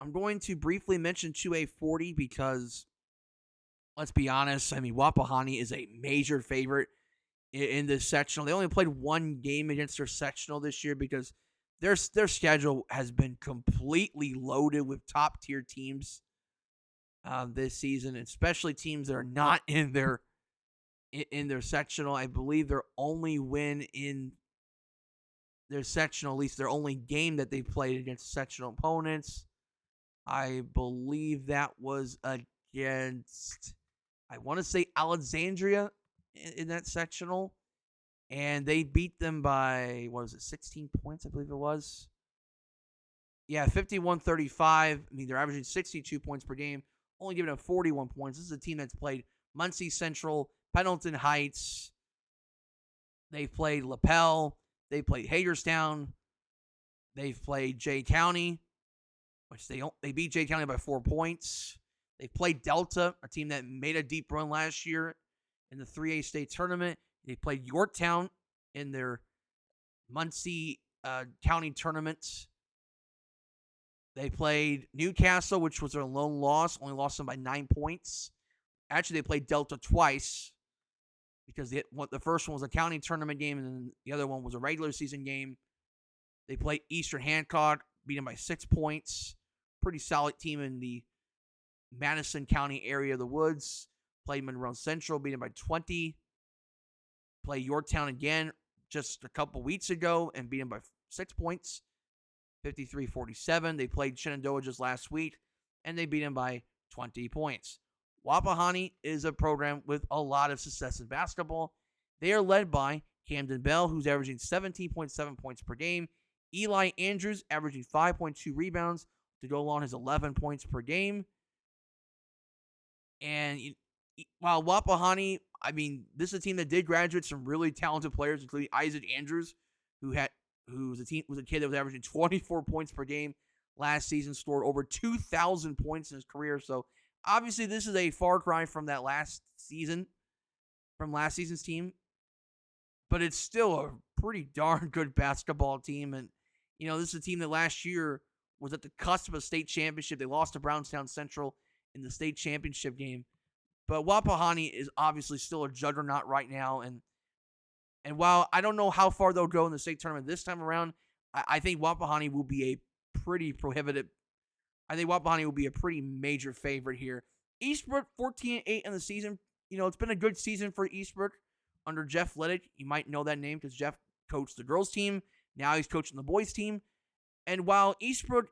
I'm going to briefly mention 2A40 because, let's be honest, I mean, Wapahani is a major favorite in this sectional. They only played one game against their sectional this year because their schedule has been completely loaded with top tier teams this season, especially teams that are not in their sectional. I believe their only win in their sectional, at least their only game that they played against sectional opponents, I believe that was against, I want to say Alexandria in that sectional. And they beat them by, what was it, 16 points, I believe it was. Yeah, 51-35. I mean, they're averaging 62 points per game, only giving up 41 points. This is a team that's played Muncie Central, Pendleton Heights. They've played LaPel. They played Hagerstown. They've played Jay County, which they beat Jay County by 4 points. They've played Delta, a team that made a deep run last year in the 3A state tournament. They played Yorktown in their Muncie County tournament. They played Newcastle, which was their lone loss, only lost them by 9 points. Actually, they played Delta twice because the first one was a county tournament game, and then the other one was a regular season game. They played Eastern Hancock, beat them by 6 points. Pretty solid team in the Madison County area of the Woods. Played Monroe Central, beat them by 20. Play Yorktown again just a couple weeks ago and beat them by 6 points, 53-47. They played Shenandoah just last week, and they beat them by 20 points. Wapahani is a program with a lot of success in basketball. They are led by Camden Bell, who's averaging 17.7 points per game. Eli Andrews averaging 5.2 rebounds to go along his 11 points per game. And while Wapahani, I mean, this is a team that did graduate some really talented players, including Isaac Andrews, who was a kid that was averaging 24 points per game last season, scored over 2,000 points in his career. So obviously, this is a far cry from last season's team, but it's still a pretty darn good basketball team. And this is a team that last year was at the cusp of a state championship. They lost to Brownstown Central in the state championship game. But Wapahani is obviously still a juggernaut right now. And while I don't know how far they'll go in the state tournament this time around, I think Wapahani will be a pretty major favorite here. Eastbrook 14-8 in the season. It's been a good season for Eastbrook under Jeff Liddick. You might know that name because Jeff coached the girls team. Now he's coaching the boys team. And while Eastbrook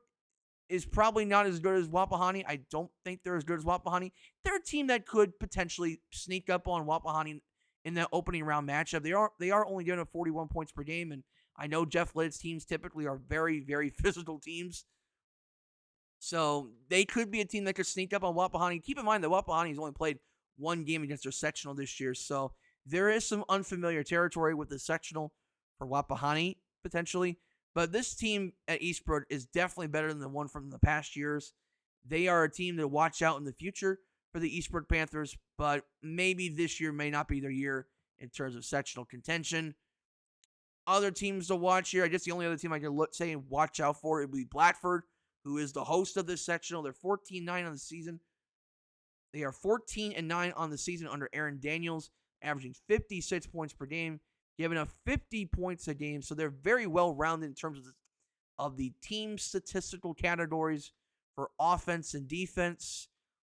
is probably not as good as Wapahani, I don't think they're as good as Wapahani. They're a team that could potentially sneak up on Wapahani in the opening round matchup. They are only giving up 41 points per game, and I know Jeff Liddick's teams typically are very, very physical teams. So they could be a team that could sneak up on Wapahani. Keep in mind that Wapahani has only played one game against their sectional this year, so there is some unfamiliar territory with the sectional for Wapahani potentially. But this team at Eastbrook is definitely better than the one from the past years. They are a team to watch out in the future for the Eastbrook Panthers, but maybe this year may not be their year in terms of sectional contention. Other teams to watch here, I guess the only other team I can say and watch out for would be Blackford, who is the host of this sectional. They're 14-9 on the season. They are 14-9 on the season under Aaron Daniels, averaging 56 points per game, giving up 50 points a game. So they're very well-rounded in terms of the team statistical categories for offense and defense.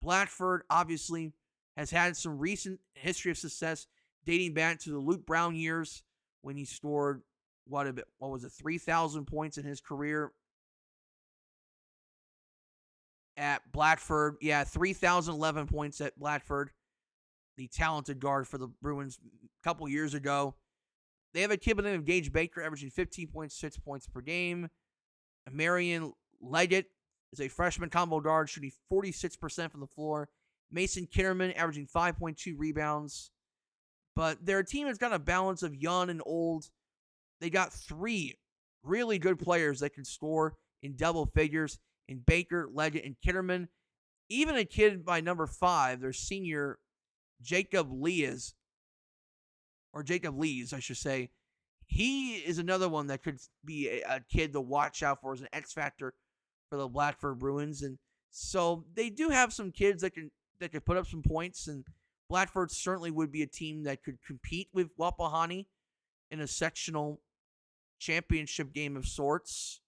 Blackford, obviously, has had some recent history of success dating back to the Luke Brown years when he scored, 3,000 points in his career at Blackford. Yeah, 3,011 points at Blackford, the talented guard for the Bruins a couple years ago. They have a kid by the name of Gage Baker averaging 15.6 points per game. Marion Leggett is a freshman combo guard shooting 46% from the floor. Mason Kitterman averaging 5.2 rebounds. But they're a team that's got a balance of young and old. They got 3 really good players that can score in double figures in Baker, Leggett, and Kitterman. Even a kid by number 5, their senior, Jacob Lees, I should say. He is another one that could be a kid to watch out for as an X factor for the Blackford Bruins, and so they do have some kids that can put up some points, and Blackford certainly would be a team that could compete with Wapahani in a sectional championship game of sorts.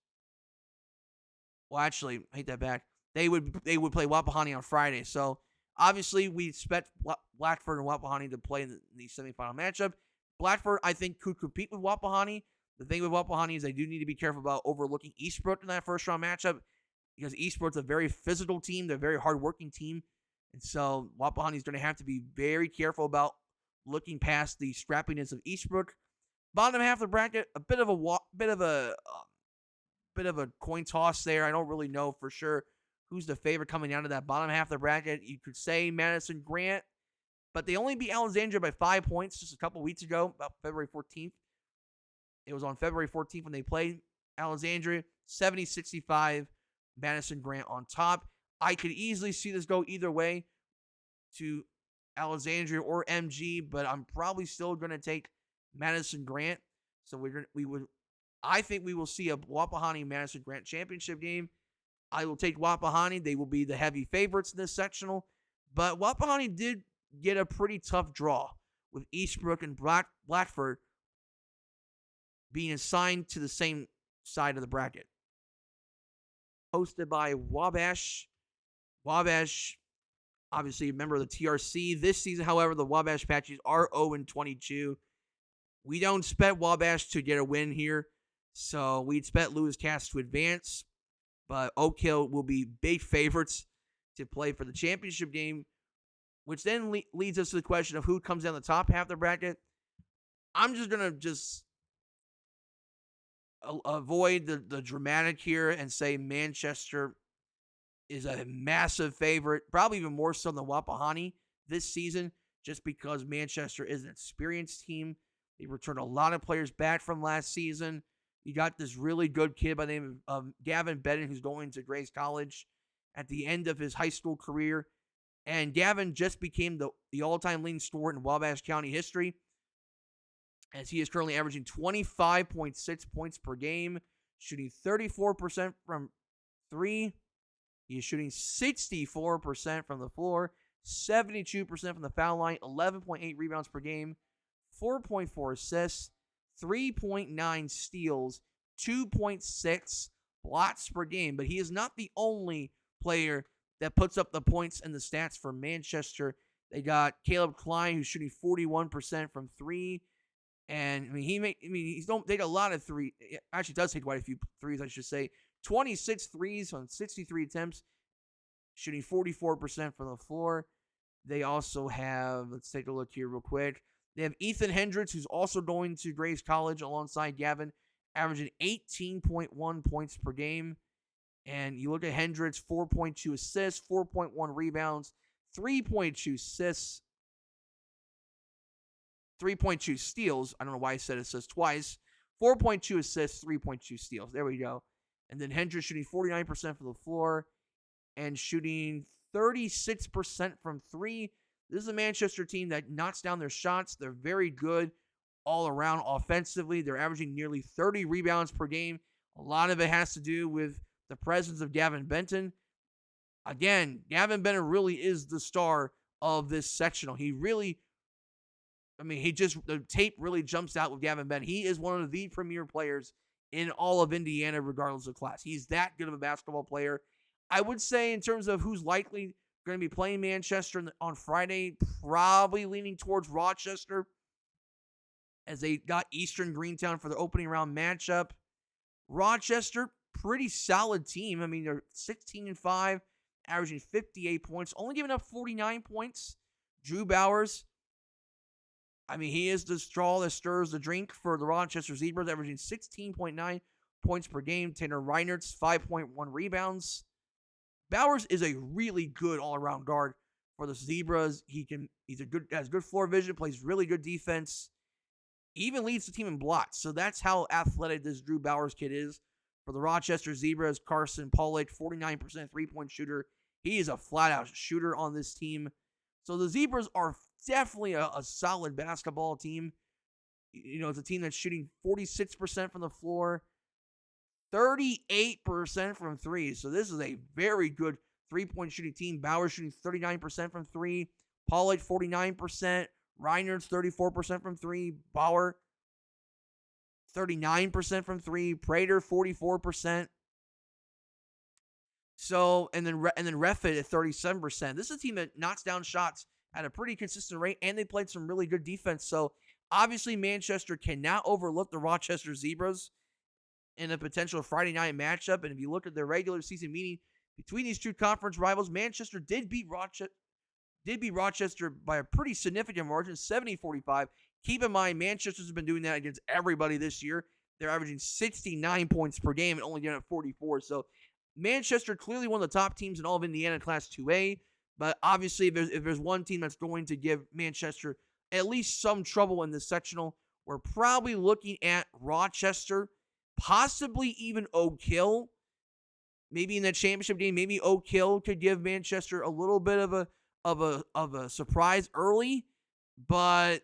Well, actually, I hate that back. They would play Wapahani on Friday. So obviously, we expect Blackford and Wapahani to play in the semifinal matchup. Blackford, I think, could compete with Wapahani. The thing with Wapahani is they do need to be careful about overlooking Eastbrook in that first round matchup because Eastbrook's a very physical team. They're a very hardworking team. And so Wapahani is going to have to be very careful about looking past the scrappiness of Eastbrook. Bottom half of the bracket, a bit of a coin toss there. I don't really know for sure who's the favorite coming down to that bottom half of the bracket. You could say Madison Grant, but they only beat Alexandria by 5 points just a couple weeks ago, about February 14th. It was on February 14th when they played Alexandria. 70-65, Madison Grant on top. I could easily see this go either way to Alexandria or MG, but I'm probably still going to take Madison Grant. So I think we will see a Wapahani Madison Grant championship game. I will take Wapahani. They will be the heavy favorites in this sectional. But Wapahani did get a pretty tough draw with Eastbrook and Blackford being assigned to the same side of the bracket. Hosted by Wabash. Wabash, obviously a member of the TRC. This season, however, the Wabash Apaches are 0-22. We don't expect Wabash to get a win here, so we expect Lewis Cass to advance. But Oak Hill will be big favorites to play for the championship game, which then leads us to the question of who comes down the top half of the bracket. I'm just going to avoid the dramatic here and say Manchester is a massive favorite, probably even more so than Wapahani this season, just because Manchester is an experienced team. They returned a lot of players back from last season. You got this really good kid by the name of Gavin Bennett, who's going to Grace College at the end of his high school career. And Gavin just became the all-time leading scorer in Wabash County history, as he is currently averaging 25.6 points per game, shooting 34% from three. He is shooting 64% from the floor, 72% from the foul line, 11.8 rebounds per game, 4.4 assists, 3.9 steals, 2.6 blocks per game. But he is not the only player that puts up the points and the stats for Manchester. They got Caleb Klein, who's shooting 41% from three. And they got a lot of three. Actually, does take quite a few threes, I should say. 26 threes on 63 attempts, shooting 44% from the floor. They also have, let's take a look here real quick. They have Ethan Hendricks, who's also going to Grace College alongside Gavin, averaging 18.1 points per game. And you look at Hendricks, 4.2 assists, 4.1 rebounds, 3.2 assists, 3.2 steals. I don't know why I said assists twice. 4.2 assists, 3.2 steals. There we go. And then Hendricks shooting 49% from the floor and shooting 36% from three. This is a Manchester team that knocks down their shots. They're very good all around offensively. They're averaging nearly 30 rebounds per game. A lot of it has to do with the presence of Gavin Benton. Again, Gavin Benton really is the star of this sectional. The tape really jumps out with Gavin Benton. He is one of the premier players in all of Indiana, regardless of class. He's that good of a basketball player. I would say in terms of who's likely going to be playing Manchester on Friday, probably leaning towards Rochester, as they got Eastern Greentown for the opening round matchup. Rochester, pretty solid team. They're 16-5, averaging 58 points, only giving up 49 points. Drew Bowers, he is the straw that stirs the drink for the Rochester Zebras, averaging 16.9 points per game. Tanner Reinert's 5.1 rebounds. Bowers is a really good all-around guard for the Zebras. Has good floor vision, plays really good defense. He even leads the team in blocks. So that's how athletic this Drew Bowers kid is. For the Rochester Zebras, Carson Pollock, 49% three-point shooter. He is a flat-out shooter on this team. So the Zebras are definitely a solid basketball team. It's a team that's shooting 46% from the floor, 38% from three. So this is a very good three-point shooting team. Bauer shooting 39% from three. Pollard 49%. Reiner's 34% from three. Bauer 39% from three. Prater 44%. So and then Refit at 37%. This is a team that knocks down shots at a pretty consistent rate, and they played some really good defense. So obviously Manchester cannot overlook the Rochester Zebras in a potential Friday night matchup. And if you look at their regular season meeting between these two conference rivals, Manchester did beat Rochester by a pretty significant margin, 70-45. Keep in mind, Manchester's been doing that against everybody this year. They're averaging 69 points per game and only getting at 44. So Manchester clearly one of the top teams in all of Indiana Class 2A. But obviously, if there's one team that's going to give Manchester at least some trouble in the sectional, we're probably looking at Rochester, possibly even Oak Hill. Maybe in that championship game, maybe Oak Hill could give Manchester a little bit of a surprise early. But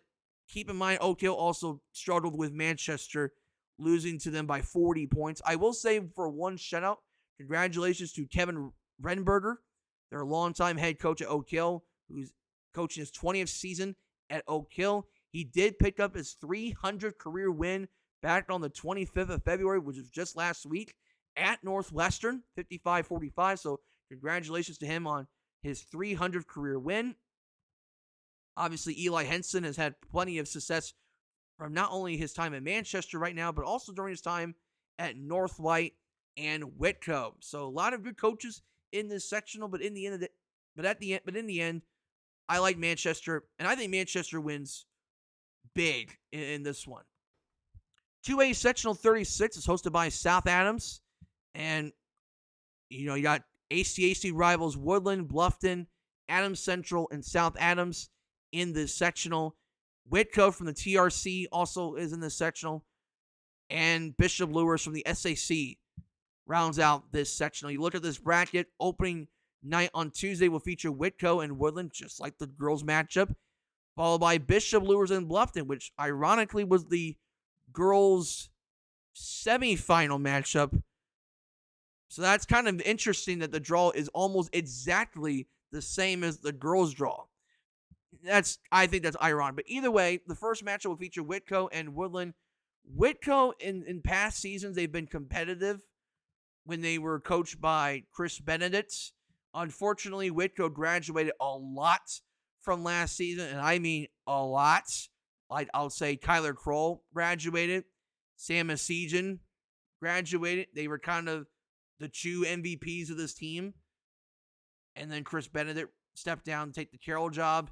keep in mind, Oak Hill also struggled with Manchester, losing to them by 40 points. I will say for one shutout, congratulations to Kevin Renberger, their longtime head coach at Oak Hill, who's coaching his 20th season at Oak Hill. He did pick up his 300th career win back on the 25th of February, which was just last week, at Northwestern, 55-45. So congratulations to him on his 300th career win. Obviously, Eli Henson has had plenty of success from not only his time at Manchester right now, but also during his time at Northlight and Whitcomb. So a lot of good coaches in this sectional, but in the end, I like Manchester, and I think Manchester wins big in this one. 2A Sectional 36 is hosted by South Adams, and you got ACAC rivals Woodland, Bluffton, Adams Central, and South Adams in this sectional. Whitco from the TRC also is in this sectional, and Bishop Lewis from the SAC rounds out this sectional. You look at this bracket, opening night on Tuesday will feature Whitco and Woodland, just like the girls matchup, followed by Bishop Lewis and Bluffton, which ironically was the girls' semifinal matchup. So that's kind of interesting that the draw is almost exactly the same as the girls' draw. I think that's ironic. But either way, the first matchup will feature Whitco and Woodland. Whitco, in past seasons, they've been competitive when they were coached by Chris Benedict. Unfortunately, Whitco graduated a lot from last season, and I mean a lot. I'll say Kyler Kroll graduated. Sam Asijan graduated. They were kind of the two MVPs of this team. And then Chris Benedict stepped down to take the Carroll job.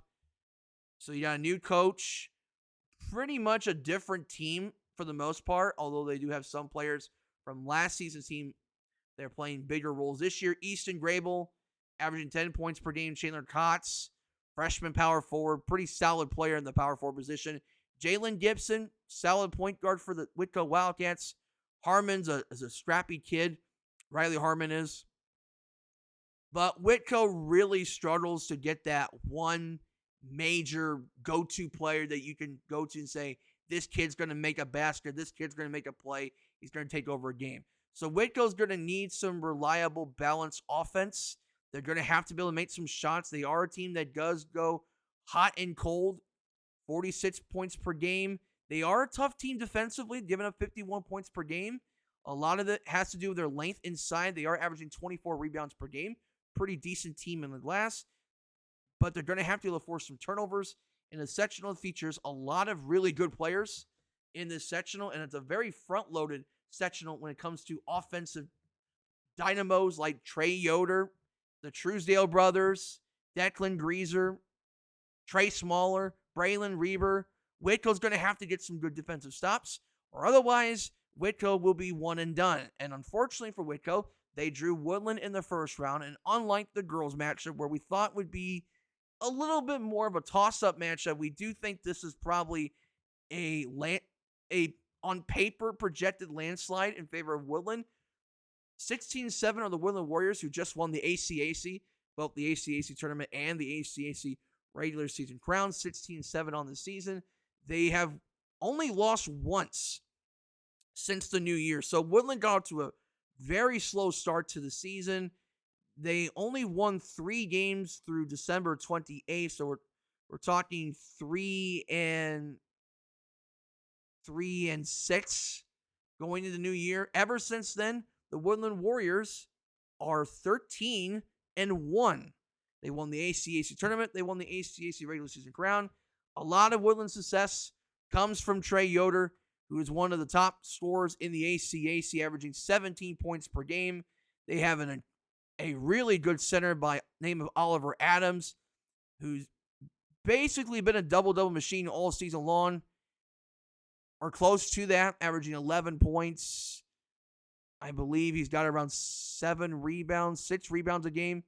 So you got a new coach. Pretty much a different team for the most part, although they do have some players from last season's team. They're playing bigger roles this year. Easton Grable, averaging 10 points per game. Chandler Kotz, freshman power forward, pretty solid player in the power forward position. Jalen Gibson, solid point guard for the Whitco Wildcats. Harmon's is a scrappy kid. Riley Harmon is. But Whitco really struggles to get that one major go-to player that you can go to and say, this kid's going to make a basket, this kid's going to make a play, he's going to take over a game. So Whitco's going to need some reliable, balanced offense. They're going to have to be able to make some shots. They are a team that does go hot and cold, 46 points per game. They are a tough team defensively, giving up 51 points per game. A lot of it has to do with their length inside. They are averaging 24 rebounds per game. Pretty decent team in the glass. But they're going to have to be able to force some turnovers. In the sectional, features a lot of really good players in this sectional, and it's a very front-loaded sectional when it comes to offensive dynamos like Trey Yoder, the Truesdale brothers, Declan Greaser, Trey Smaller, Braylon Reber. Whitco's going to have to get some good defensive stops, or otherwise, Whitco will be one and done. And unfortunately for Whitco, they drew Woodland in the first round, and unlike the girls' matchup where we thought would be a little bit more of a toss-up matchup, we do think this is probably a on paper projected landslide in favor of Woodland. 16-7 are the Woodland Warriors, who just won the ACAC, both the ACAC tournament and the ACAC regular season crown. 16-7 on the season. They have only lost once since the new year. So Woodland got to very slow start to the season. They only won 3 games through December 28th, so we're talking 3-6 going into the new year. Ever since then, the Woodland Warriors are 13-1. They won the ACAC tournament. They won the ACAC regular season crown. A lot of Woodland success comes from Trey Yoder, who is one of the top scorers in the ACAC, averaging 17 points per game. They have a really good center by name of Oliver Adams, who's basically been a double-double machine all season long, or close to that, averaging 11 points. I believe he's got around 6 rebounds a game.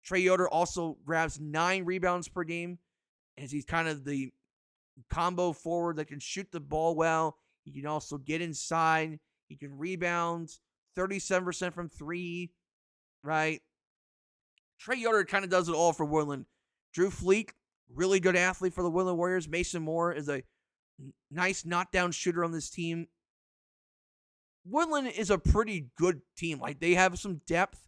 Trey Yoder also grabs 9 rebounds per game, as he's kind of the combo forward that can shoot the ball well. He can also get inside. He can rebound, 37% from 3, right? Trey Yoder kind of does it all for Woodland. Drew Fleek, really good athlete for the Woodland Warriors. Mason Moore is a nice knockdown shooter on this team. Woodland is a pretty good team. Like, they have some depth.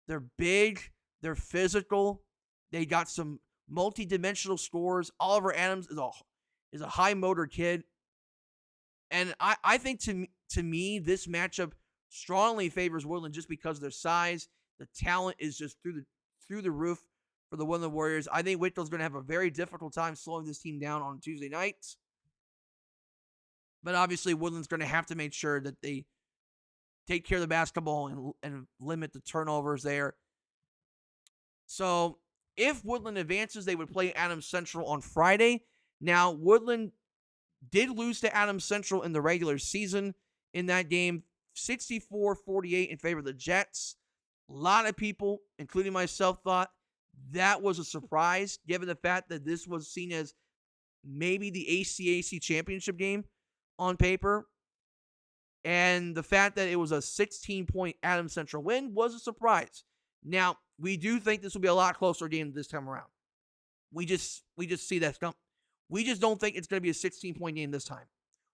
They're big. They're physical. They got some multi-dimensional scorers. Oliver Adams is a high motor kid. And I think to me, this matchup strongly favors Woodland just because of their size. The talent is just through the roof for the Woodland Warriors. I think Whitfield's going to have a very difficult time slowing this team down on Tuesday nights. But obviously, Woodland's going to have to make sure that they take care of the basketball and limit the turnovers there. So, if Woodland advances, they would play Adams Central on Friday. Now, Woodland did lose to Adams Central in the regular season in that game, 64-48 in favor of the Jets. A lot of people, including myself, thought that was a surprise, given the fact that this was seen as maybe the ACAC championship game on paper. And the fact that it was a 16-point Adams Central win was a surprise. Now, we do think this will be a lot closer game this time around. We just see that. We just don't think it's going to be a 16-point game this time.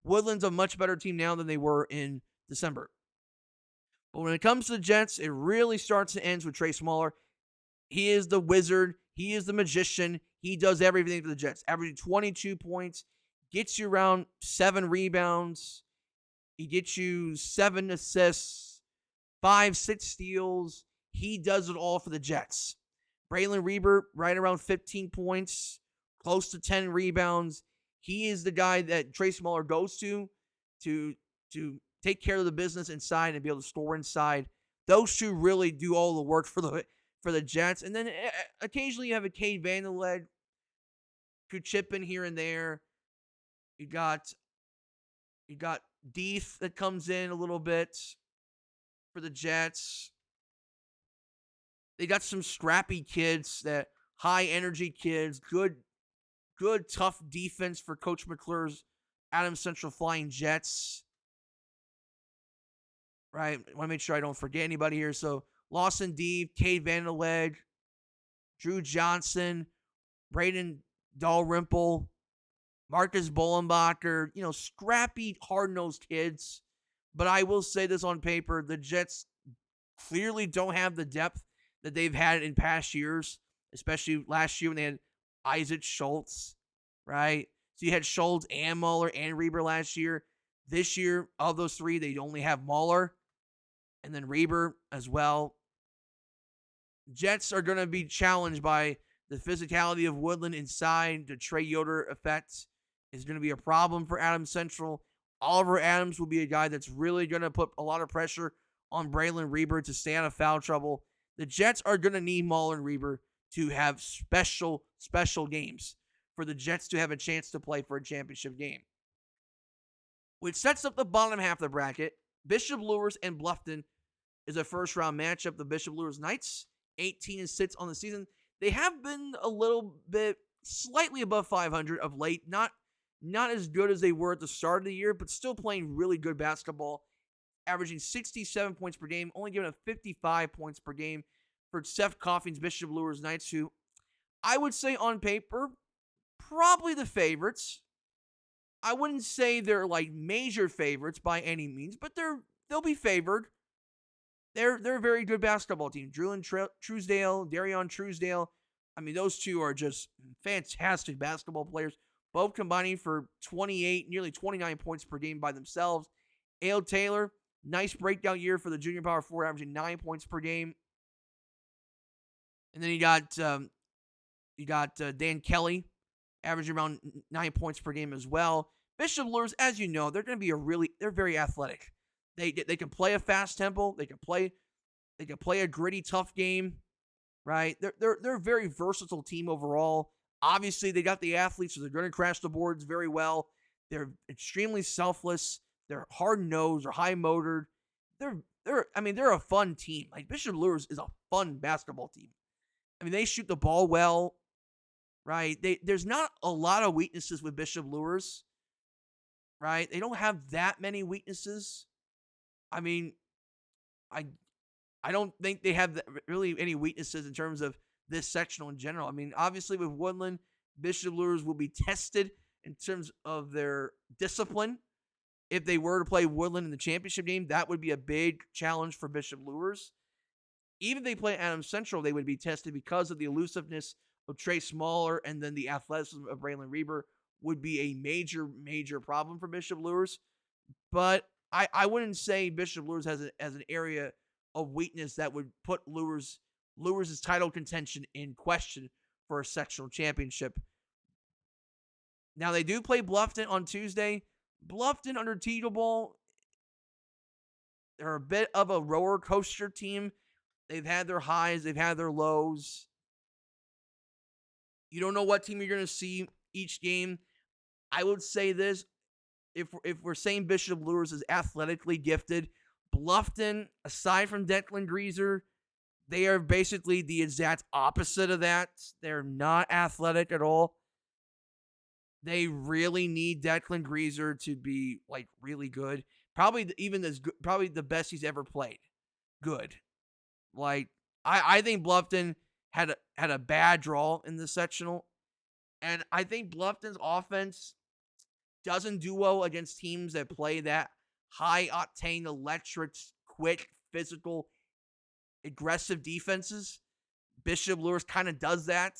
Woodland's a much better team now than they were in December. But when it comes to the Jets, it really starts and ends with Trey Smaller. He is the wizard. He is the magician. He does everything for the Jets. Averaging 22 points, gets you around 7 rebounds. He gets you 7 assists, 5-6 steals. He does it all for the Jets. Braylon Reber, right around 15 points, close to 10 rebounds. He is the guy that Trey Smaller goes to take care of the business inside and be able to score inside. Those two really do all the work for the Jets. And then occasionally you have a Cade Vanderleg who chip in here and there. You got Deef that comes in a little bit for the Jets. They got some scrappy kids, that high energy kids, good tough defense for Coach McClure's Adams Central Flying Jets. Right, I want to make sure I don't forget anybody here. So Lawson Deef, Cade Vanderleg, Drew Johnson, Braden Dalrymple, Marcus Bollenbacher, scrappy, hard-nosed kids. But I will say this on paper, the Jets clearly don't have the depth that they've had in past years, especially last year when they had Isaac Schultz, right? So you had Schultz and Muller and Reber last year. This year, of those 3, they only have Muller and then Reber as well. Jets are going to be challenged by the physicality of Woodland inside. The Trey Yoder effect is going to be a problem for Adams Central. Oliver Adams will be a guy that's really going to put a lot of pressure on Braylon Reber to stay out of foul trouble. The Jets are going to need Muller and Reber to have special games for the Jets to have a chance to play for a championship game. Which sets up the bottom half of the bracket. Bishop Lures and Bluffton is a first-round matchup. The Bishop Lures Knights, 18-6 on the season. They have been a little bit slightly above 500 of late. Not as good as they were at the start of the year, but still playing really good basketball. Averaging 67 points per game, only giving up 55 points per game for Seth Coffing's Bishop Lures Knights, who I would say on paper, probably the favorites. I wouldn't say they're like major favorites by any means, but they'll be favored. they're a very good basketball team. Truesdale, Darion Truesdale. I mean, those two are just fantastic basketball players, both combining for 28, nearly 29 points per game by themselves. Ale Taylor, nice breakdown year for the junior power forward, averaging 9 points per game. And then you got Dan Kelly, averaging around 9 points per game as well. Bishop Lures, as you know, they're going to be they're very athletic. They can play a fast tempo. They can play a gritty, tough game, right? They're a very versatile team overall. Obviously, they got the athletes, so they're going to crash the boards very well. They're extremely selfless. They're hard nosed. They're high motored. They're a fun team. Like Bishop Lures is a fun basketball team. I mean, they shoot the ball well, right? There's not a lot of weaknesses with Bishop Lures, right? They don't have that many weaknesses. I mean, I don't think they have really any weaknesses in terms of this sectional in general. I mean, obviously with Woodland, Bishop Lures will be tested in terms of their discipline. If they were to play Woodland in the championship game, that would be a big challenge for Bishop Lures. Even if they play Adams Central, they would be tested because of the elusiveness of Trey Smaller, and then the athleticism of Braylon Reber would be a major, major problem for Bishop Lures. But I wouldn't say Bishop Lures has an area of weakness that would put Lures' title contention in question for a sectional championship. Now, they do play Bluffton on Tuesday. Bluffton under Tito Ball, they're a bit of a roller coaster team. They've had their highs, they've had their lows. You don't know what team you're going to see each game. I would say this, if we're saying Bishop Lures is athletically gifted, Bluffton, aside from Declan Greaser, they are basically the exact opposite of that. They're not athletic at all. They really need Declan Greaser to be like really good. Probably the best he's ever played. Good. Like I think Bluffton had a bad draw in the sectional, and I think Bluffton's offense doesn't do well against teams that play that high octane, electric, quick, physical, aggressive defenses. Bishop Lures kind of does that.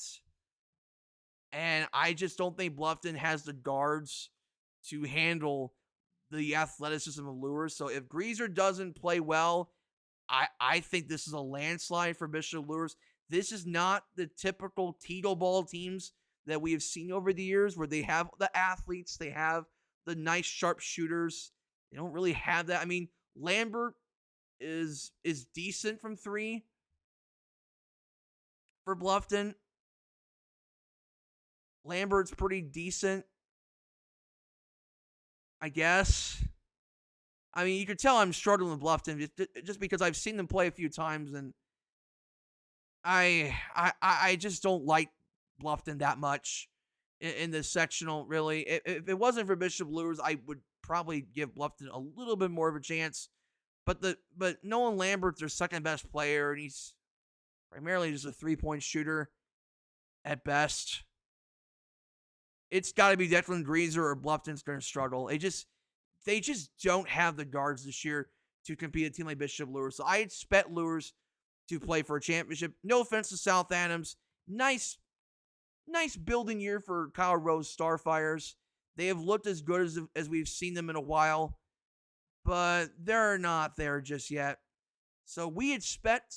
And I just don't think Bluffton has the guards to handle the athleticism of Lures. So if Greaser doesn't play well, I think this is a landslide for Bishop Lures. This is not the typical Tito Ball teams that we have seen over the years where they have the athletes, they have the nice sharp shooters. They don't really have that. I mean, Lambert is decent from three for Bluffton. Lambert's pretty decent, I guess. I mean, you could tell I'm struggling with Bluffton just because I've seen them play a few times, and I just don't like Bluffton that much in this sectional, really. If it wasn't for Bishop Lures, I would probably give Bluffton a little bit more of a chance. But Nolan Lambert's their second best player, and he's primarily just a 3-point shooter at best. It's got to be Declan Greaser or Bluffton's going to struggle. They just don't have the guards this year to compete a team like Bishop Lures. So I expect Lures to play for a championship. No offense to South Adams. Nice building year for Kyle Rose Starfires. They have looked as good as we've seen them in a while, but they're not there just yet. So we expect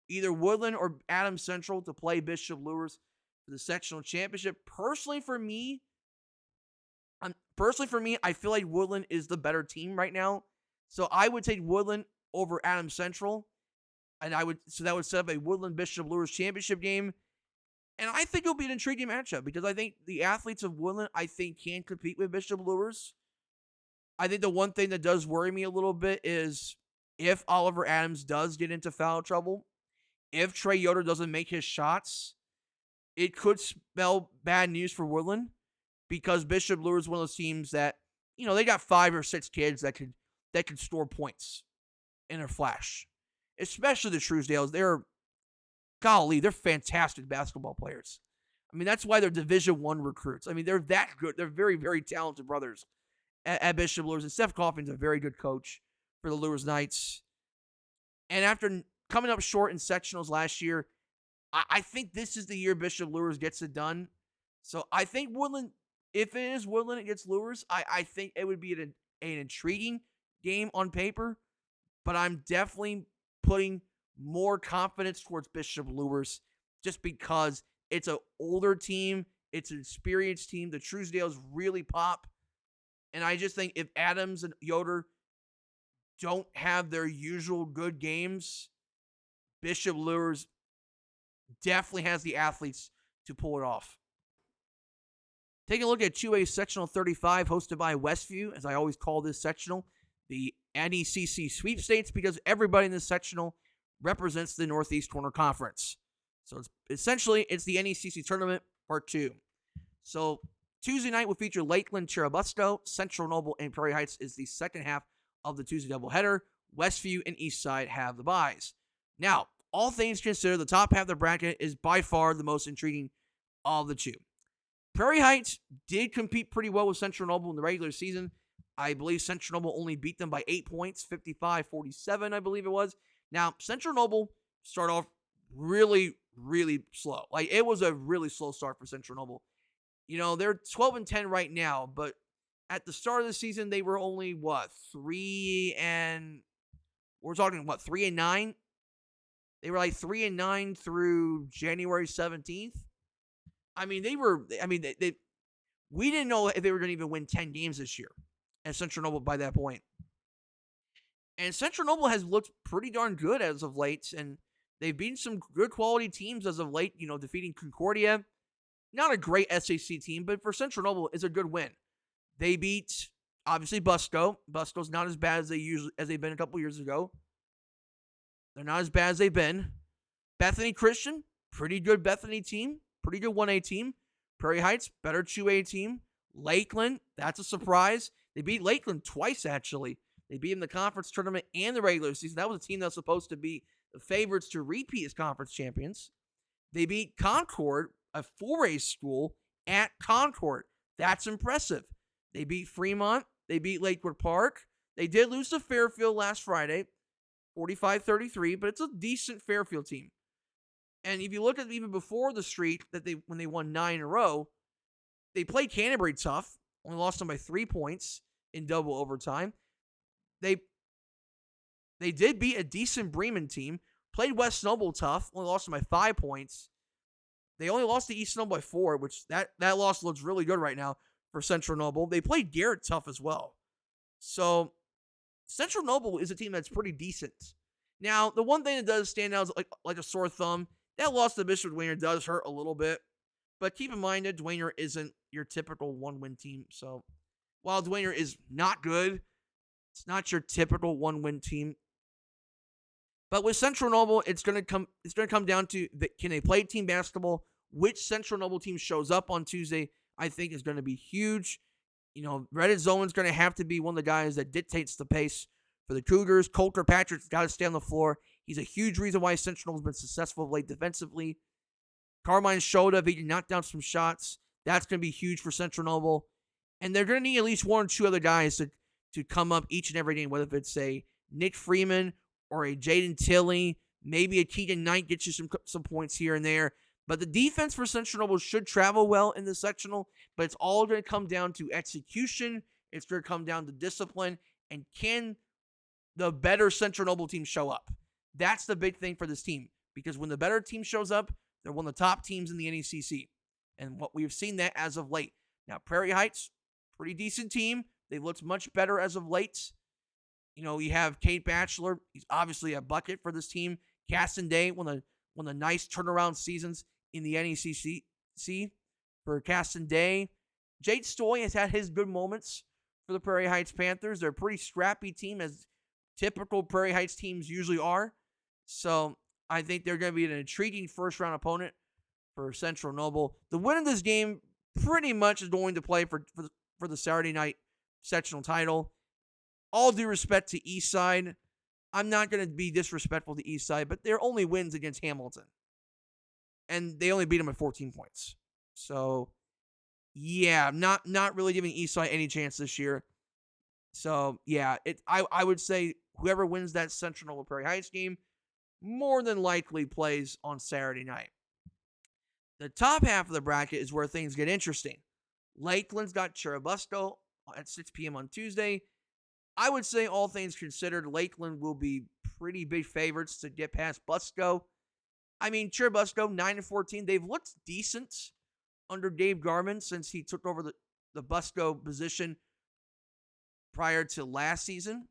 either Woodland or Adams Central to play Bishop Lures for the sectional championship. Personally for me, I feel like Woodland is the better team right now. So I would take Woodland over Adams Central. And that would set up a Woodland Bishop Lures championship game. And I think it'll be an intriguing matchup because I think the athletes of Woodland, can compete with Bishop Lures. I think the one thing that does worry me a little bit is if Oliver Adams does get into foul trouble, if Trey Yoder doesn't make his shots, it could spell bad news for Woodland because Bishop Lures is one of those teams that, they got 5 or 6 kids that could score points in a flash. Especially the Truesdales. They're fantastic basketball players. I mean, that's why they're Division I recruits. I mean, they're that good. They're very, very talented brothers at Bishop Lures. And Steph Coughlin's a very good coach for the Lures Knights. And after coming up short in sectionals last year, I think this is the year Bishop Lures gets it done. So I think Woodland, if it is Woodland against Lures, I think it would be an intriguing game on paper. But I'm definitely putting more confidence towards Bishop Lures just because it's an older team. It's an experienced team. The Truesdales really pop. And I just think if Adams and Yoder don't have their usual good games, Bishop Lures definitely has the athletes to pull it off. Taking a look at 2A Sectional 35, hosted by Westview, as I always call this sectional, the NECC sweepstakes, because everybody in this sectional represents the Northeast Corner Conference. So it's the NECC tournament part 2. So Tuesday night will feature Lakeland, Churubusco, Central Noble, and Prairie Heights is the second half of the Tuesday doubleheader. Westview and Eastside have the byes. Now, all things considered, the top half of the bracket is by far the most intriguing of the two. Prairie Heights did compete pretty well with Central Noble in the regular season. I believe Central Noble only beat them by 8 points, 55-47, I believe it was. Now, Central Noble started off really, really slow. Like, it was a really slow start for Central Noble. You know, they're 12-10 right now, but at the start of the season, they were only, 3-9? They were like 3-9 through January 17th. We didn't know if they were going to even win 10 games this year at Central Noble by that point. And Central Noble has looked pretty darn good as of late, and they've beaten some good quality teams as of late, defeating Concordia. Not a great SAC team, but for Central Noble, it's a good win. They beat, obviously, Busco. Busco's not as bad as they've been a couple years ago. They're not as bad as they've been. Bethany Christian, pretty good Bethany team. Pretty good 1A team. Prairie Heights, better 2A team. Lakeland, that's a surprise. They beat Lakeland twice, actually. They beat them in the conference tournament and the regular season. That was a team that was supposed to be the favorites to repeat as conference champions. They beat Concord, a 4A school, at Concord. That's impressive. They beat Fremont. They beat Lakewood Park. They did lose to Fairfield last Friday, 45-33, but it's a decent Fairfield team. And if you look at even before the streak when they won 9 in a row, they played Canterbury tough, only lost them by 3 points in double overtime. They did beat a decent Bremen team, played West Noble tough, only lost them by 5 points. They only lost to East Noble by 4, which that loss looks really good right now for Central Noble. They played Garrett tough as well. So Central Noble is a team that's pretty decent. Now, the one thing that does stand out is like a sore thumb. That loss to Bishop Dwayner does hurt a little bit. But keep in mind that Dwayner isn't your typical one-win team. So while Dwayner is not good, it's not your typical one-win team. But with Central Noble, it's going to come down to can they play team basketball? Which Central Noble team shows up on Tuesday, I think, is going to be huge. Reddit Zolan's going to have to be one of the guys that dictates the pace for the Cougars. Coulter Patrick's got to stay on the floor. He's a huge reason why Central Noble's been successful of late defensively. Carmine Shoda, if he can knock down some shots, that's going to be huge for Central Noble. And they're going to need at least 1 or 2 other guys to come up each and every game, whether it's a Nick Freeman or a Jaden Tilley, maybe a Keegan Knight gets you some points here and there. But the defense for Central Noble should travel well in the sectional, but it's all going to come down to execution. It's going to come down to discipline. And can the better Central Noble team show up? That's the big thing for this team, because when the better team shows up, they're one of the top teams in the NECC. And what we've seen that as of late. Now, Prairie Heights, pretty decent team. They've looked much better as of late. You have Kate Batchelor. He's obviously a bucket for this team. Caston Day, one of the nice turnaround seasons in the NECC for Caston Day. Jade Stoy has had his good moments for the Prairie Heights Panthers. They're a pretty scrappy team, as typical Prairie Heights teams usually are. So I think they're going to be an intriguing first-round opponent for Central Noble. The winner of this game pretty much is going to play for the Saturday night sectional title. All due respect to Eastside, I'm not going to be disrespectful to Eastside, but their only wins against Hamilton. And they only beat them by 14 points. So, yeah, not really giving Eastside any chance this year. So yeah, I would say whoever wins that Central Noble Prairie Heights game more than likely plays on Saturday night. The top half of the bracket is where things get interesting. Lakeland's got Churubusco at 6 p.m. on Tuesday. I would say, all things considered, Lakeland will be pretty big favorites to get past Busco. I mean, Churubusco, 9-14. They've looked decent under Dave Garman since he took over the Busco position prior to last season.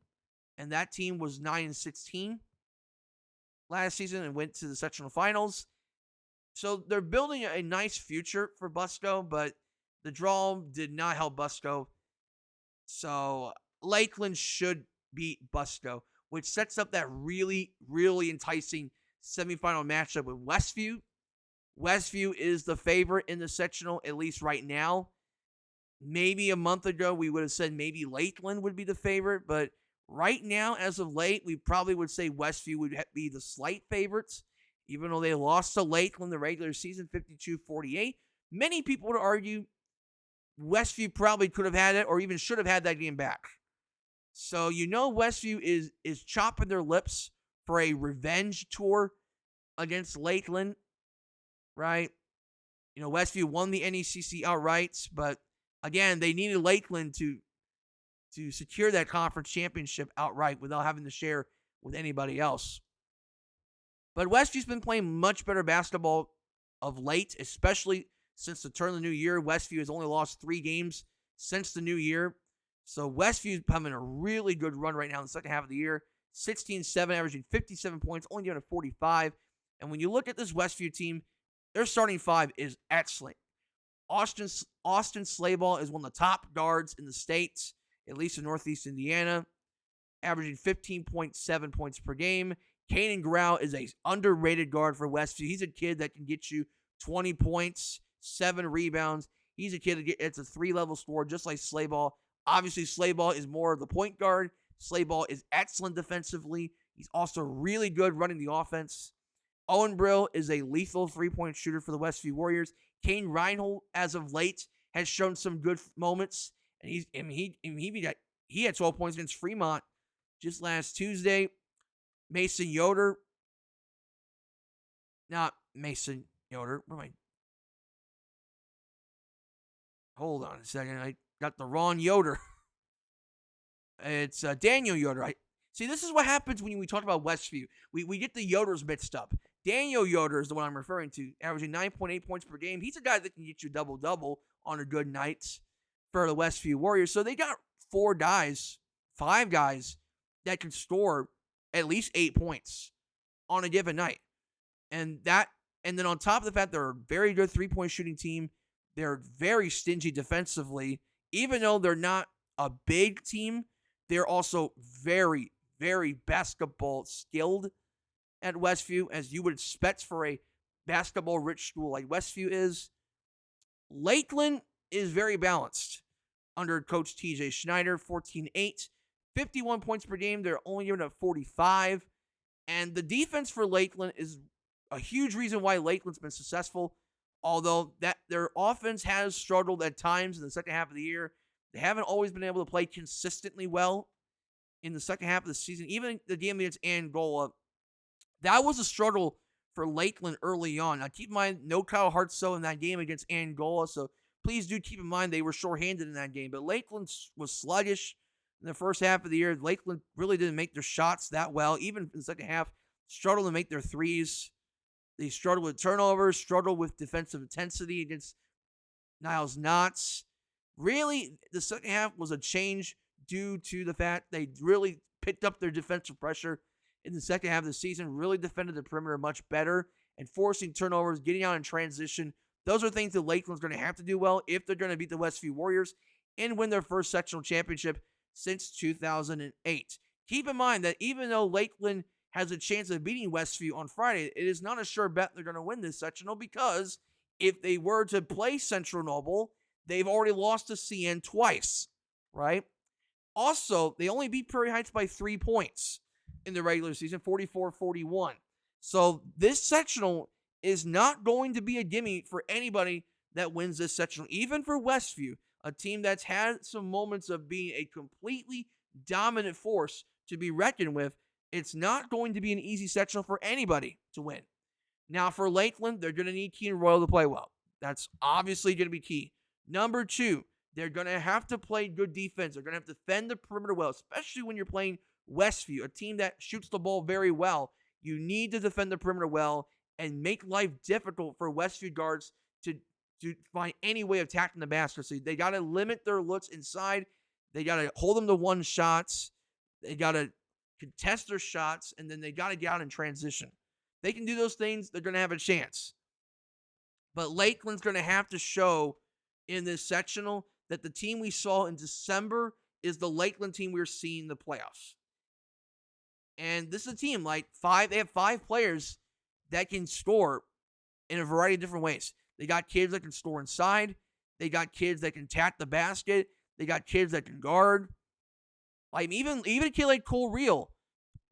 And that team was 9-16 last season and went to the sectional finals. So they're building a nice future for Busco, but the draw did not help Busco. So Lakeland should beat Busco, which sets up that really, really enticing semifinal matchup with Westview. Westview is the favorite in the sectional, at least right now. Maybe a month ago, we would have said maybe Lakeland would be the favorite, but right now, as of late, we probably would say Westview would be the slight favorites, even though they lost to Lakeland the regular season 52-48. Many people would argue Westview probably could have had it or even should have had that game back. So Westview is chopping their lips for a revenge tour against Lakeland, right? Westview won the NECC outright, but again, they needed Lakeland to secure that conference championship outright without having to share with anybody else. But Westview's been playing much better basketball of late, especially since the turn of the new year. Westview has only lost 3 games since the new year. So Westview's having a really good run right now in the second half of the year. 16-7, averaging 57 points, only down to 45. And when you look at this Westview team, their starting 5 is excellent. Austin Slayball is one of the top guards in the state, at least in Northeast Indiana, averaging 15.7 points per game. Kanan Grau is a underrated guard for Westview. He's a kid that can get you 20 points, 7 rebounds. He's a kid it's a 3-level scorer, just like Slayball. Obviously, Slayball is more of the point guard. Slayball is excellent defensively. He's also really good running the offense. Owen Brill is a lethal 3-point shooter for the Westview Warriors. Kane Reinhold, as of late, has shown some good moments. And he had 12 points against Fremont just last Tuesday. Mason Yoder. Not Mason Yoder. Hold on a second. I got the wrong Yoder. It's Daniel Yoder. See, this is what happens when we talk about Westview. We get the Yoders mixed up. Daniel Yoder is the one I'm referring to, averaging 9.8 points per game. He's a guy that can get you double-double on a good night for the Westview Warriors. So they got 5 guys that can score at least 8 points on a given night. And then on top of the fact they're a very good 3-point shooting team, they're very stingy defensively. Even though they're not a big team, they're also very, very basketball skilled at Westview, as you would expect for a basketball-rich school like Westview is. Lakeland is very balanced under Coach TJ Schneider, 14-8, 51 points per game. They're only giving up 45. And the defense for Lakeland is a huge reason why Lakeland's been successful, although that their offense has struggled at times in the second half of the year. They haven't always been able to play consistently well in the second half of the season. Even the game against Angola, that was a struggle for Lakeland early on. Now, keep in mind, no Kyle Hartsoe in that game against Angola, so please do keep in mind they were shorthanded in that game. But Lakeland was sluggish in the first half of the year. Lakeland really didn't make their shots that well. Even in the second half, struggled to make their threes. They struggled with turnovers, struggled with defensive intensity against Niles Knotts. Really, the second half was a change due to the fact they really picked up their defensive pressure in the second half of the season, really defended the perimeter much better, and forcing turnovers, getting out in transition. Those are things that Lakeland's going to have to do well if they're going to beat the Westview Warriors and win their first sectional championship since 2008. Keep in mind that even though Lakeland has a chance of beating Westview on Friday, it is not a sure bet they're going to win this sectional, because if they were to play Central Noble, they've already lost to CN twice, right? Also, they only beat Prairie Heights by 3 points in the regular season, 44-41. So this sectional is not going to be a gimme for anybody that wins this sectional, even for Westview, a team that's had some moments of being a completely dominant force to be reckoned with. It's not going to be an easy sectional for anybody to win. Now, for Lakeland, they're going to need Keaton Royal to play well. That's obviously going to be key. Number two, they're going to have to play good defense. They're going to have to defend the perimeter well, especially when you're playing Westview, a team that shoots the ball very well. You need to defend the perimeter well and make life difficult for Westview guards to find any way of attacking the basket. So they got to limit their looks inside. They got to hold them to one shots. They got to contest their shots, and then they got to get out in transition. They can do those things, they're going to have a chance. But Lakeland's going to have to show in this sectional that the team we saw in December is the Lakeland team we're seeing in the playoffs. And this is a team they have 5 players that can score in a variety of different ways. They got kids that can score inside. They got kids that can tap the basket. They got kids that can guard. Even a kid like Cole Reel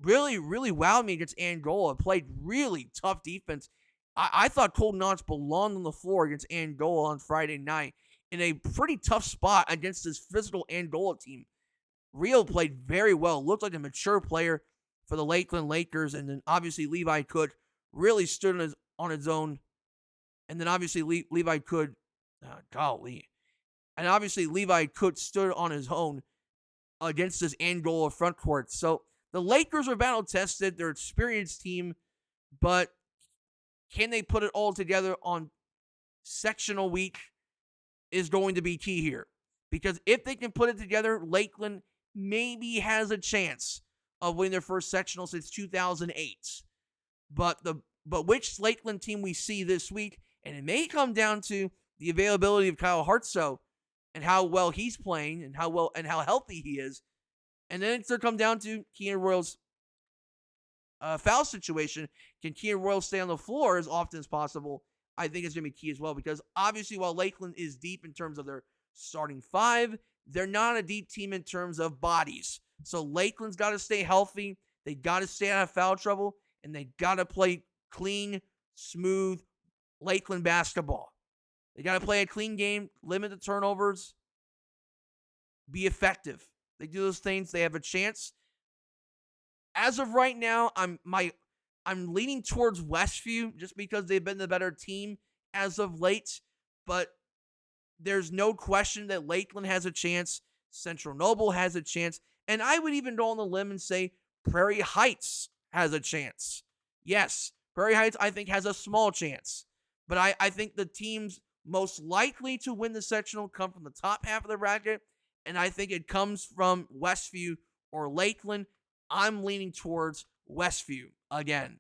really, really wowed me against Angola. Played really tough defense. I thought Colton Knotts belonged on the floor against Angola on Friday night in a pretty tough spot against this physical Angola team. Reel played very well. Looked like a mature player for the Lakeland Lakers. And then obviously Levi Cook really stood on his own. And then obviously Levi Cook, And obviously Levi Cook stood on his own against this Angola front court. So the Lakers are battle tested. They're an experienced team, but can they put it all together on sectional week is going to be key here. Because if they can put it together, Lakeland maybe has a chance of winning their first sectional since 2008. But which Lakeland team we see this week, and it may come down to the availability of Kyle Hartsoe and how well he's playing and how healthy he is. And then it's going to come down to Keaton Royal's foul situation. Can Keaton Royal stay on the floor as often as possible? I think it's going to be key as well, because obviously while Lakeland is deep in terms of their starting 5, they're not a deep team in terms of bodies. So Lakeland's got to stay healthy. They got to stay out of foul trouble, and they got to play clean, smooth Lakeland basketball. They got to play a clean game, limit the turnovers, be effective. They do those things, they have a chance. As of right now, I'm leaning towards Westview just because they've been the better team as of late. But there's no question that Lakeland has a chance. Central Noble has a chance. And I would even go on the limb and say Prairie Heights has a chance. Yes, Prairie Heights, I think, has a small chance. But I think the teams most likely to win the sectional come from the top half of the bracket. And I think it comes from Westview or Lakeland. I'm leaning towards Westview again.